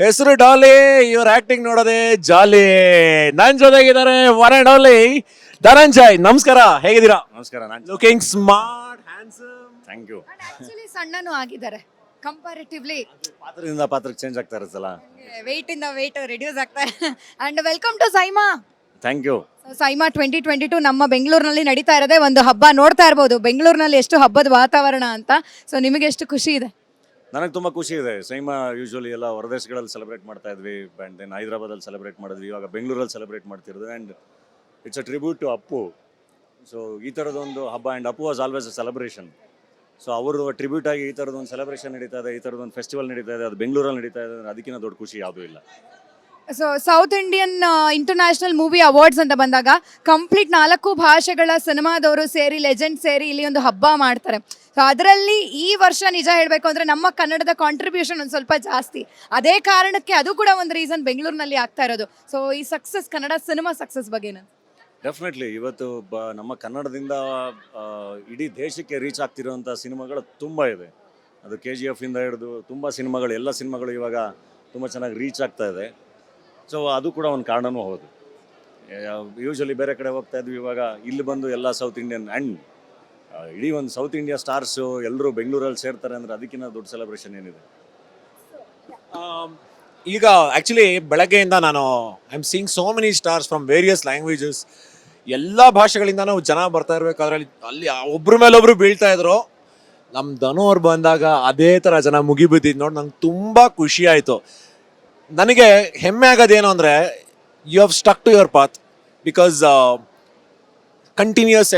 ಹೆಸರು ಡಾಲಿ, ಇವ್ರ ಆಕ್ಟಿಂಗ್ ನೋಡೋದೆ ಜಾಲಿ. ನನ್ ಜೊತೆಗಿದ್ದಾರೆ ಒನ್ ಅಂಡ್ ಓನ್ಲಿ ಧನಂಜಯ್. ನಮಸ್ಕಾರ, ಹೇಗಿದ್ದೀರಾ? ನಮಸ್ಕಾರ. Looking smart, handsome. Thank you. Actually ಸಣ್ಣನೂ ಆಗಿದ್ದಾರೆ ಕಂಪ್ಯಾರಿಟಿವ್ಲಿ. ಪಾತ್ರದಿಂದ ಪಾತ್ರಕ್ಕೆ ಚೇಂಜ್ ಆಗ್ತಾ ಇರುತ್ತಲ್ಲ. ವೆಯ್ಟ್ ಇಂದ ವೆಯ್ಟ್ ರಿಡ್ಯೂಸ್ ಆಗ್ತಾ and welcome to SIIMA. Thank you. SIIMA 2022 ನಮ್ಮ ಬೆಂಗಳೂರಿನಲ್ಲಿ ನಡೀತಾ ಇರೋದೇ ಒಂದು ಹಬ್ಬ. ನೋಡ್ತಾ ಇರ್ಬೋದು ಬೆಂಗಳೂರಿನಲ್ಲಿ ಎಷ್ಟು ಹಬ್ಬದ ವಾತಾವರಣ ಅಂತ. ಸೊ ನಿಮಗೆ ಎಷ್ಟು ಖುಷಿ ಇದೆ? ನನಗೆ ತುಂಬ ಖುಷಿ ಇದೆ. ಸೈಮಾ ಯೂಶ್ವಲಿ ಎಲ್ಲ ಹೊರದೇಶಗಳಲ್ಲಿ ಸೆಲೆಬ್ರೇಟ್ ಮಾಡ್ತಾ ಇದ್ವಿ, ಆ್ಯಂಡ್ ದೆನ್ ಹೈದರಾಬಾದಲ್ಲಿ ಸೆಲೆಬ್ರೇಟ್ ಮಾಡಿದ್ವಿ, ಇವಾಗ ಬೆಂಗಳೂರಲ್ಲಿ ಸೆಲೆಬ್ರೇಟ್ ಮಾಡ್ತಿರೋದು. And it's a tribute to Appu. So ಈ ಥರದೊಂದು ಹಬ್ಬ, and Appu was always a celebration. So ಅವರು ಟ್ರಿಬ್ಯೂಟ್ ಆಗಿ ಈ ಥರದೊಂದು ಸೆಲೆಬ್ರೇಷನ್ ನಡೀತಾ ಇದೆ, ಈ ಥರದೊಂದು ಫೆಸ್ಟಿವಲ್ ನಡೀತಾ ಇದೆ, ಅದು ಬೆಂಗಳೂರಲ್ಲಿ ನಡೀತಾ ಇದೆ. ಅದಕ್ಕಿಂತ ದೊಡ್ಡ ಖುಷಿ ಯಾವುದೂ ಇಲ್ಲ. So south Indian international movie awards ಅಂತ ಬಂದಾಗ ಕಂಪ್ಲೀಟ್ 4 ಭಾಷೆಗಳ ಸಿನಿಮಾದವರು ಸೇರಿ, ಲೆಜೆಂಡ್ ಸೇರಿ ಇಲ್ಲಿ ಒಂದು ಹಬ್ಬ ಮಾಡ್ತಾರೆ. ಸೊ ಅದರಲ್ಲಿ ಈ ವರ್ಷ ನಿಜ ಹೇಳಬೇಕು ಅಂದರೆ ನಮ್ಮ ಕನ್ನಡದ ಕಾಂಟ್ರಿಬ್ಯೂಷನ್ ಒಂದು ಸ್ವಲ್ಪ ಜಾಸ್ತಿ. ಅದೇ ಕಾರಣಕ್ಕೆ ಅದು ಕೂಡ ಒಂದು ರೀಸನ್ ಬೆಂಗಳೂರಿನಲ್ಲಿ ಆಗ್ತಾ ಇರೋದು. ಸೊ ಈ ಸಕ್ಸಸ್, ಕನ್ನಡ ಸಿನಿಮಾ ಸಕ್ಸಸ್ ಬಗ್ಗೆ ಡೆಫಿನೆಟ್ಲಿ ಇವತ್ತು ನಮ್ಮ ಕನ್ನಡದಿಂದ ಇಡೀ ದೇಶಕ್ಕೆ ರೀಚ್ ಆಗ್ತಿರೋಂಥ ಸಿನಿಮಾಗಳು ತುಂಬ ಇದೆ. ಅದು KGF ಇಂದ ಹಿಡಿದು ತುಂಬ ಸಿನಿಮಾಗಳು, ಎಲ್ಲ ಸಿನಿಮಾಗಳು ಇವಾಗ ತುಂಬ ಚೆನ್ನಾಗಿ ರೀಚ್ ಆಗ್ತಾ ಇದೆ. ಸೊ ಅದು ಕೂಡ ಒಂದು ಕಾರಣವೂ ಹೌದು. ಯೂಶ್ವಲಿ ಬೇರೆ ಕಡೆ ಹೋಗ್ತಾ ಇದ್ವಿ, ಇವಾಗ ಇಲ್ಲಿ ಬಂದು ಎಲ್ಲ ಸೌತ್ ಇಂಡಿಯನ್ ಆ್ಯಂಡ್ ಇಡೀ ಒಂದು ಸೌತ್ ಇಂಡಿಯಾ ಸ್ಟಾರ್ಸು ಎಲ್ಲರೂ ಬೆಂಗಳೂರಲ್ಲಿ ಸೇರ್ತಾರೆ ಅಂದರೆ ಅದಕ್ಕಿಂತ ದೊಡ್ಡ ಸೆಲೆಬ್ರೇಷನ್ ಏನಿದೆ? ಈಗ ಆಕ್ಚುಲಿ ಬೆಳಗ್ಗೆಯಿಂದ ನಾನು I am seeing so many stars from various languages. ಎಲ್ಲ ಭಾಷೆಗಳಿಂದನೂ ಜನ ಬರ್ತಾ ಇರಬೇಕಾದ್ರೆ ಅಲ್ಲಿ ಒಬ್ರ ಮೇಲೊಬ್ರು ಬೀಳ್ತಾ ಇದ್ರು. ನಮ್ಮ ಧನು ಅವ್ರು ಬಂದಾಗ ಅದೇ ಥರ ಜನ ಮುಗಿಬಿದ್ದಿದ್ದು ನೋಡಿ ನಂಗೆ ತುಂಬ ಖುಷಿ ಆಯಿತು. ನನಗೆ ಹೆಮ್ಮೆ ಆಗೋದೇನು ಅಂದರೆ you have stuck to your path, because continuous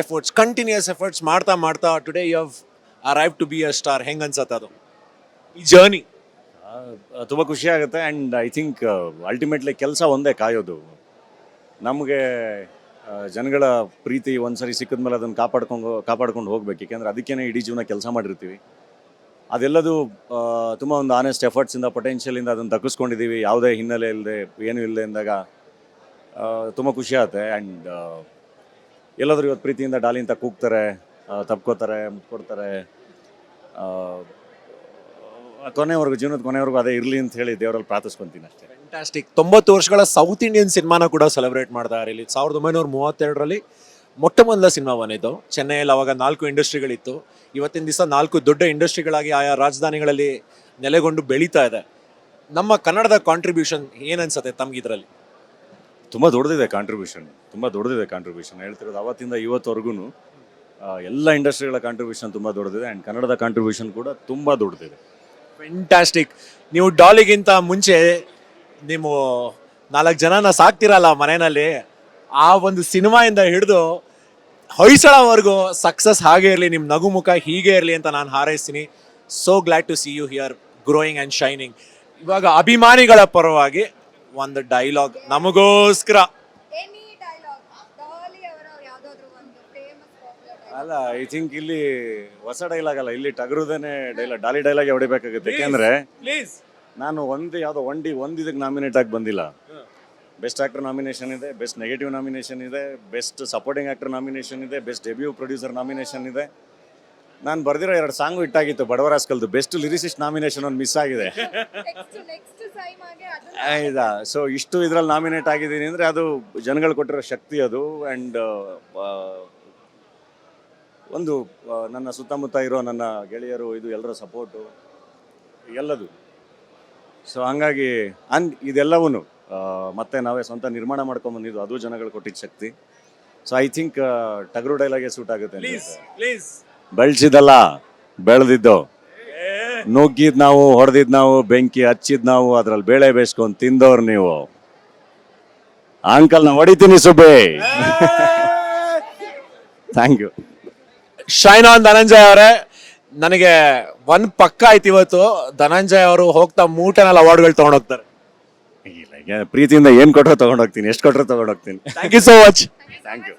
efforts ಮಾಡ್ತಾ ಮಾಡ್ತಾ today you have arrive to be a star. ಹೆಂಗೆ ಅನ್ಸತ್ತೆ ಅದು ಈ ಜರ್ನಿ? ತುಂಬ ಖುಷಿ ಆಗುತ್ತೆ. ಆ್ಯಂಡ್ ಐ ಥಿಂಕ್ ಅಲ್ಟಿಮೇಟ್ಲಿ ಕೆಲಸ ಒಂದೇ ಕಾಯೋದು. ನಮಗೆ ಜನಗಳ ಪ್ರೀತಿ ಒಂದ್ಸರಿ ಸಿಕ್ಕಿದ ಮೇಲೆ ಅದನ್ನು ಕಾಪಾಡ್ಕೊಂಡು ಹೋಗ್ಬೇಕು. ಏಕೆಂದರೆ ಅದಕ್ಕೇ ಇಡೀ ಜೀವನ ಕೆಲಸ ಮಾಡಿರ್ತೀವಿ. ಅದೆಲ್ಲದು ತುಂಬ ಒಂದು ಆನೆಸ್ಟ್ ಎಫರ್ಟ್ಸಿಂದ, ಪೊಟೆನ್ಷಿಯಲಿಂದ ಅದನ್ನು ದಕ್ಕಿಸ್ಕೊಂಡಿದ್ದೀವಿ, ಯಾವುದೇ ಹಿನ್ನೆಲೆ ಇಲ್ಲದೆ, ಏನೂ ಇಲ್ಲದೆ ಅಂದಾಗ ತುಂಬ ಖುಷಿ ಆಗುತ್ತೆ. ಆ್ಯಂಡ್ ಎಲ್ಲಾದರೂ ಇವತ್ತು ಪ್ರೀತಿಯಿಂದ ಡಾಲಿ ಅಂತ ಕೂಗ್ತಾರೆ, ತಪ್ಕೋತಾರೆ, ಮುಟ್ಕೊಡ್ತಾರೆ. ಜೀವನದ ಕೊನೆವರೆಗೂ ಅದೇ ಇರಲಿ ಅಂತ ಹೇಳಿ ದೇವರಲ್ಲಿ ಪ್ರಾರ್ಥಿಸ್ಕೊತೀನಿ ಅಷ್ಟೇ. ಫ್ಯಾಂಟಾಸ್ಟಿಕ್. 90 ವರ್ಷಗಳ ಸೌತ್ ಇಂಡಿಯನ್ ಸಿನಿಮಾನ ಕೂಡ ಸೆಲೆಬ್ರೇಟ್ ಮಾಡ್ತಾರೆ ಇಲ್ಲಿ. 1932 ಮೊಟ್ಟ ಮೊದಲ ಸಿನಿಮಾ ಬಂದಿತ್ತು ಚೆನ್ನೈಯಲ್ಲಿ. ಅವಾಗ 4 ಇಂಡಸ್ಟ್ರಿಗಳಿತ್ತು. ಇವತ್ತಿನ ದಿವಸ 4 ದೊಡ್ಡ ಇಂಡಸ್ಟ್ರಿಗಳಾಗಿ ಆಯಾ ರಾಜಧಾನಿಗಳಲ್ಲಿ ನೆಲೆಗೊಂಡು ಬೆಳೀತಾ ಇದೆ. ನಮ್ಮ ಕನ್ನಡದ ಕಾಂಟ್ರಿಬ್ಯೂಷನ್ ಏನನ್ಸುತ್ತೆ ತಮ್ಗೆ ಇದರಲ್ಲಿ? ತುಂಬ ದೊಡ್ಡದಿದೆ ಕಾಂಟ್ರಿಬ್ಯೂಷನ್. ಹೇಳ್ತಿರೋದು ಅವತ್ತಿಂದ ಇವತ್ತವರೆಗೂ ಎಲ್ಲ ಇಂಡಸ್ಟ್ರಿಗಳ ಕಾಂಟ್ರಿಬ್ಯೂಷನ್ ತುಂಬ ದೊಡ್ಡದಿದೆ. ಆ್ಯಂಡ್ ಕನ್ನಡದ ಕಾಂಟ್ರಿಬ್ಯೂಷನ್ ಕೂಡ ತುಂಬ ದೊಡ್ಡದಿದೆ. ಫ್ಯಾಂಟಾಸ್ಟಿಕ್. ನೀವು ಡಾಲಿಗಿಂತ ಮುಂಚೆ ನೀವು 4 ಜನನ ಸಾಕ್ತಿರಲ್ಲ ಮನೆಯಲ್ಲಿ, ಆ ಒಂದು ಸಿನಿಮಾಯಿಂದ ಹಿಡಿದು ಹೊಯ್ಸಳವರೆಗೂ ಸಕ್ಸಸ್ ಹಾಗೆ ಇರಲಿ, ನಿಮ್ಮ ನಗುಮುಖ ಹೀಗೆ ಇರಲಿ ಅಂತ ನಾನು ಹಾರೈಸ್ತೀನಿ. So glad to see you here growing and shining. ಇವಾಗ ಅಭಿಮಾನಿಗಳ ಪರವಾಗಿ ಒಂದು ಡೈಲಾಗ್ ನಮಗೋಸ್ಕರ. ಅಲ್ಲ, ಐ ಥಿಂಕ್ ಇಲ್ಲಿ ಹೊಸ ಡೈಲಾಗ್ ಅಲ್ಲ, ಇಲ್ಲಿ ಟಗರುದೇನೆ ಡೈಲಾಗ್, ಡಾಲಿ ಡೈಲಾಗ್ ಹೊಡಿಬೇಕಾಗುತ್ತೆ. ಯಾಕೆಂದರೆ ನಾನು ಇದಕ್ಕೆ ನಾಮಿನೇಟ್ ಆಗಿ ಬಂದಿಲ್ಲ. ಬೆಸ್ಟ್ ಆಕ್ಟರ್ ನಾಮಿನೇಷನ್ ಇದೆ, ಬೆಸ್ಟ್ ನೆಗೆಟಿವ್ ನಾಮಿನೇಷನ್ ಇದೆ, ಬೆಸ್ಟ್ ಸಪೋರ್ಟಿಂಗ್ ಆಕ್ಟರ್ ನಾಮಿನೇಷನ್ ಇದೆ, ಬೆಸ್ಟ್ ಡೆಬ್ಯೂ ಪ್ರೊಡ್ಯೂಸರ್ ನಾಮಿನೇಷನ್ ಇದೆ. ನಾನು ಬರ್ದಿರೋ 2 ಸಾಂಗು ಇಟ್ಟಾಗಿತ್ತು ಬಡವರಾಸ್ಕಲ್ದು. ಬೆಸ್ಟ್ ಲಿರಿಸಿಸ್ಟ್ ನಾಮಿನೇಷನ್ ಒಂದು ಮಿಸ್ ಆಗಿದೆ. ಆಯ್ತಾ? ಸೊ ಇಷ್ಟು ಇದರಲ್ಲಿ ನಾಮಿನೇಟ್ ಆಗಿದ್ದೀನಿ ಅಂದರೆ ಅದು ಜನಗಳು ಕೊಟ್ಟಿರೋ ಶಕ್ತಿ ಅದು. ಆ್ಯಂಡ್ ಒಂದು ನನ್ನ ಸುತ್ತಮುತ್ತ ಇರೋ ನನ್ನ ಗೆಳೆಯರು, ಇದು ಎಲ್ಲರ ಸಪೋರ್ಟು ಎಲ್ಲದು. ಸೊ ಹಂಗಾಗಿ ಇದೆಲ್ಲವೂ ಮತ್ತೆ ನಾವೇ ಸ್ವಂತ ನಿರ್ಮಾಣ ಮಾಡ್ಕೊಂಡ್ಬಂದಿದ್ದು, ಅದು ಜನಗಳು ಕೊಟ್ಟಿದ್ದ ಶಕ್ತಿ. ಸೊ ಐ ಥಿಂಕ್ ಟಗರು ಡೈಲಾಗೆ ಸೂಟ್ ಆಗುತ್ತೆ. ಬೆಳೆಸಿದಲ್ಲ ಬೆಳೆದಿದ್ದು, ನುಗ್ಗಿದ್ ನಾವು, ಹೊಡೆದಿದ್ ನಾವು, ಬೆಂಕಿ ಹಚ್ಚಿದ್ ನಾವು, ಅದ್ರಲ್ಲಿ ಬೇಳೆ ಬೇಯಿಸ್ಕೊಂಡು ತಿಂದವ್ರು ನೀವು. ಅಂಕಲ್ ನಾ ಹೊಡಿತೀನಿ ಸುಬ್ಬೆ. Thank you. Shine on Dhananjay ಅವರೇ. ನನಗೆ ಒಂದು ಪಕ್ಕ ಆಯ್ತು, ಇವತ್ತು ಧನಂಜಯ್ ಅವರು ಹೋಗ್ತಾ ಮೂಟೆನಲ್ಲಿ ಅವಾರ್ಡ್ಗಳು ತಗೊಂಡೋಗ್ತಾರೆ. ಇಲ್ಲ, ಪ್ರೀತಿಯಿಂದ ಏನು ಕೊಟ್ಟರು ತಗೊಂಡೋಗ್ತೀನಿ, ಎಷ್ಟು ಕೊಟ್ಟರು ತಗೊಂಡೋಗ್ತೀನಿ. Thank you so much. Thank you.